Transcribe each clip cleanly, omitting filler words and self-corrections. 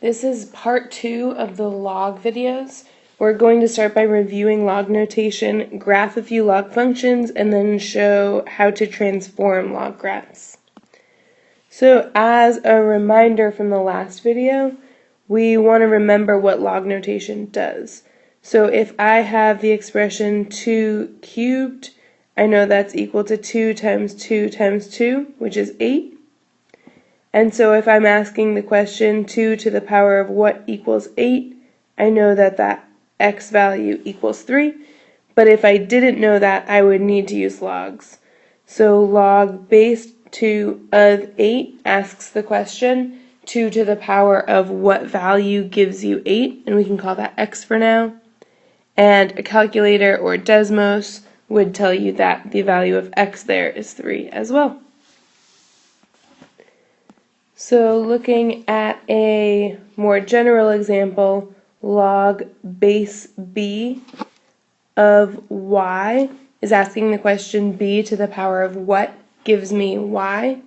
This is part 2 of the log videos. We're going to start by reviewing log notation, graph a few log functions, and then show how to transform log graphs. So as a reminder from the last video, we want to remember what log notation does. So if I have the expression 2 cubed, I know that's equal to 2 times 2 times 2, which is 8. And so if I'm asking the question 2 to the power of what equals 8, I know that that x value equals 3. But if I didn't know that, I would need to use logs. So log base 2 of 8 asks the question 2 to the power of what value gives you 8, and we can call that x for now. And a calculator or Desmos would tell you that the value of x there is 3 as well. So looking at a more general example, log base b of y is asking the question b to the power of what gives me y.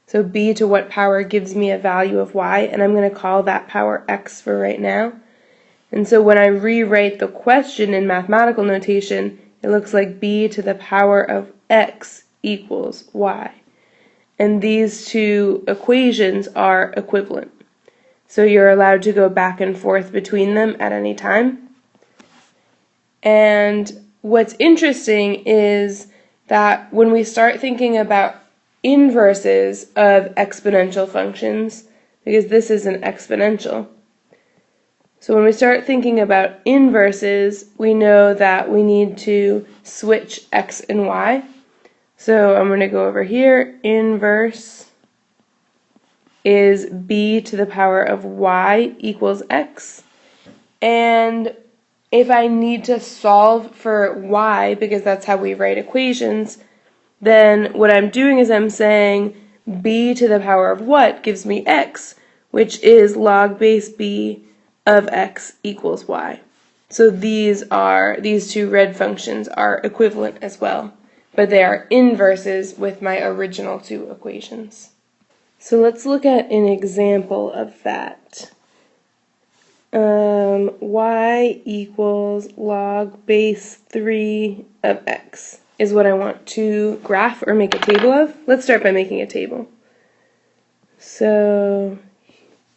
So b to what power gives me a value of y, and I'm going to call that power x for right now. And so when I rewrite the question in mathematical notation, it looks like b to the power of x equals y. And these two equations are equivalent. So you're allowed to go back and forth between them at any time. And what's interesting is that when we start thinking about inverses of exponential functions, because this is an exponential, so when we start thinking about inverses, we know that we need to switch x and y. So I'm going to go over here. Inverse is b to the power of y equals x. And if I need to solve for y, because that's how we write equations, then what I'm doing is I'm saying b to the power of what gives me x, which is log base b of x equals y. So these two red functions are equivalent as well, but they are inverses with my original two equations. So let's look at an example of that. Y equals log base 3 of x is what I want to graph or make a table of. Let's start by making a table. So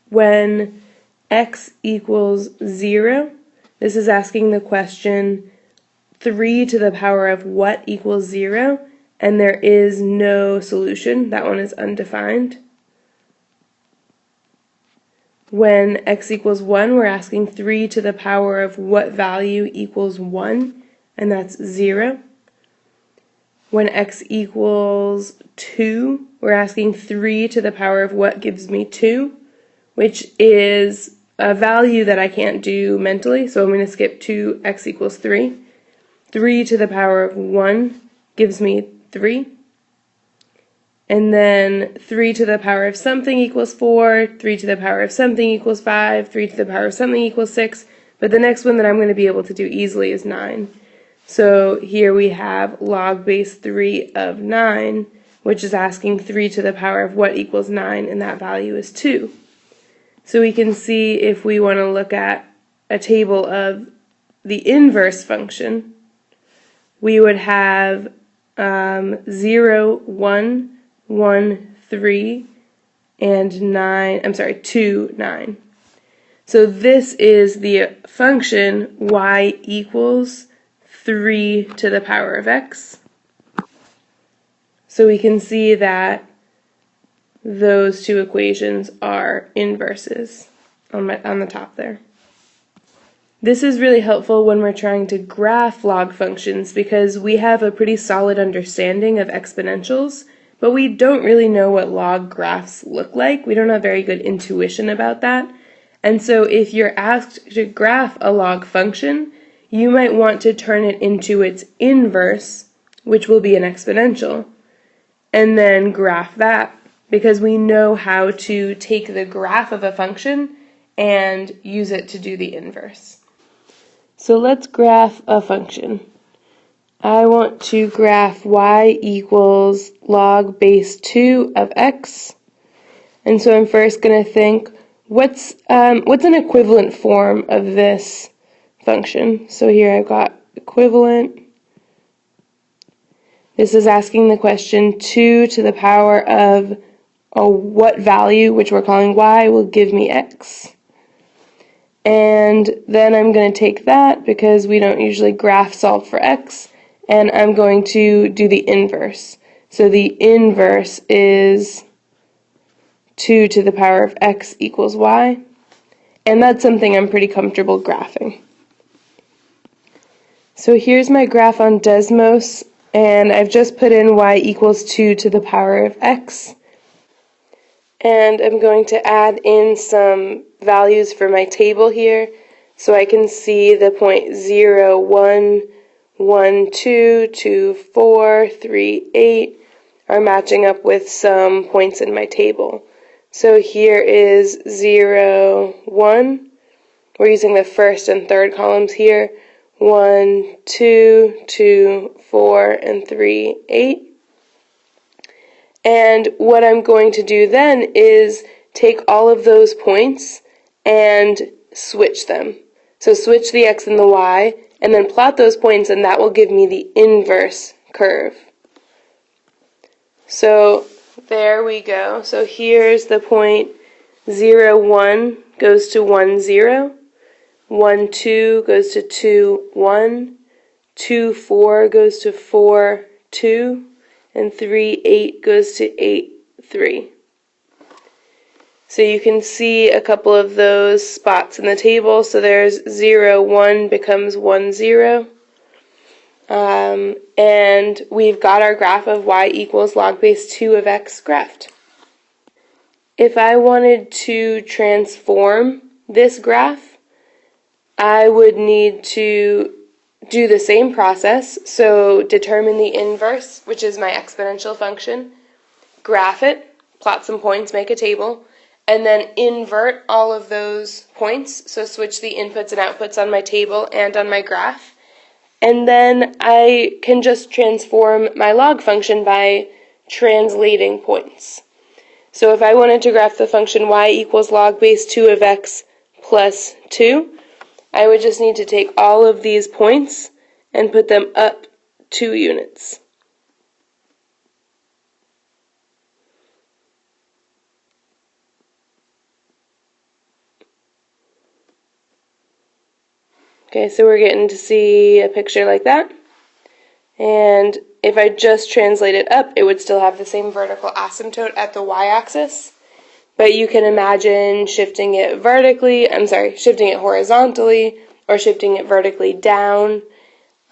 when x equals 0, this is asking the question 3 to the power of what equals 0, and there is no solution. That one is undefined. When x equals 1, we're asking 3 to the power of what value equals 1, and that's 0. When x equals 2, we're asking 3 to the power of what gives me 2, which is a value that I can't do mentally, so I'm going to skip 2, x equals 3. 3 to the power of 1 gives me 3. And then 3 to the power of something equals 4, 3 to the power of something equals 5, 3 to the power of something equals 6, but the next one that I'm going to be able to do easily is 9. So here we have log base 3 of 9, which is asking 3 to the power of what equals 9, and that value is 2. So we can see if we want to look at a table of the inverse function, we would have 0, 1, 1, 3, and 2, 9. So this is the function y equals 3 to the power of x. So we can see that those two equations are inverses on the top there. This is really helpful when we're trying to graph log functions because we have a pretty solid understanding of exponentials, but we don't really know what log graphs look like. We don't have very good intuition about that. And so if you're asked to graph a log function, you might want to turn it into its inverse, which will be an exponential, and then graph that, because we know how to take the graph of a function and use it to do the inverse. So let's graph a function. I want to graph y equals log base 2 of x. And so I'm first going to think, What's an equivalent form of this function? So here I've got equivalent. This is asking the question 2 to the power of what value, which we're calling y, will give me x. And then I'm going to take that, because we don't usually graph solve for x, and I'm going to do the inverse. So the inverse is 2 to the power of x equals y, and that's something I'm pretty comfortable graphing. So here's my graph on Desmos, and I've just put in y equals 2 to the power of x. And I'm going to add in some values for my table here, so I can see the point 0, 1, 1, 2, 2, 4, 3, 8 are matching up with some points in my table. So here is 0, 1. We're using the first and third columns here. 1, 2, 2, 4, and 3, 8. And what I'm going to do then is take all of those points and switch them. So switch the x and the y, and then plot those points, and that will give me the inverse curve. So there we go. So here's the point 0, 1 goes to 1, 0. 1, 2 goes to 2, 1. 2, 4 goes to 4, 2. And 3, 8 goes to 8, 3. So you can see a couple of those spots in the table. So there's 0, 1 becomes 1, 0. And we've got our graph of y equals log base 2 of x graphed. If I wanted to transform this graph, I would need to do the same process. So determine the inverse, which is my exponential function, graph it, plot some points, make a table, and then invert all of those points, so switch the inputs and outputs on my table and on my graph. And then I can just transform my log function by translating points. So if I wanted to graph the function y equals log base 2 of x plus 2, I would just need to take all of these points and put them up 2 units. Okay, so we're getting to see a picture like that. And if I just translate it up, it would still have the same vertical asymptote at the y-axis. But you can imagine shifting it horizontally, or shifting it vertically down,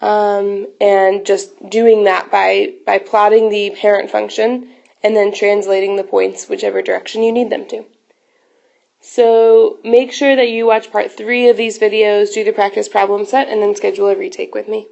and just doing that by plotting the parent function and then translating the points whichever direction you need them to. So make sure that you watch part 3 of these videos, do the practice problem set, and then schedule a retake with me.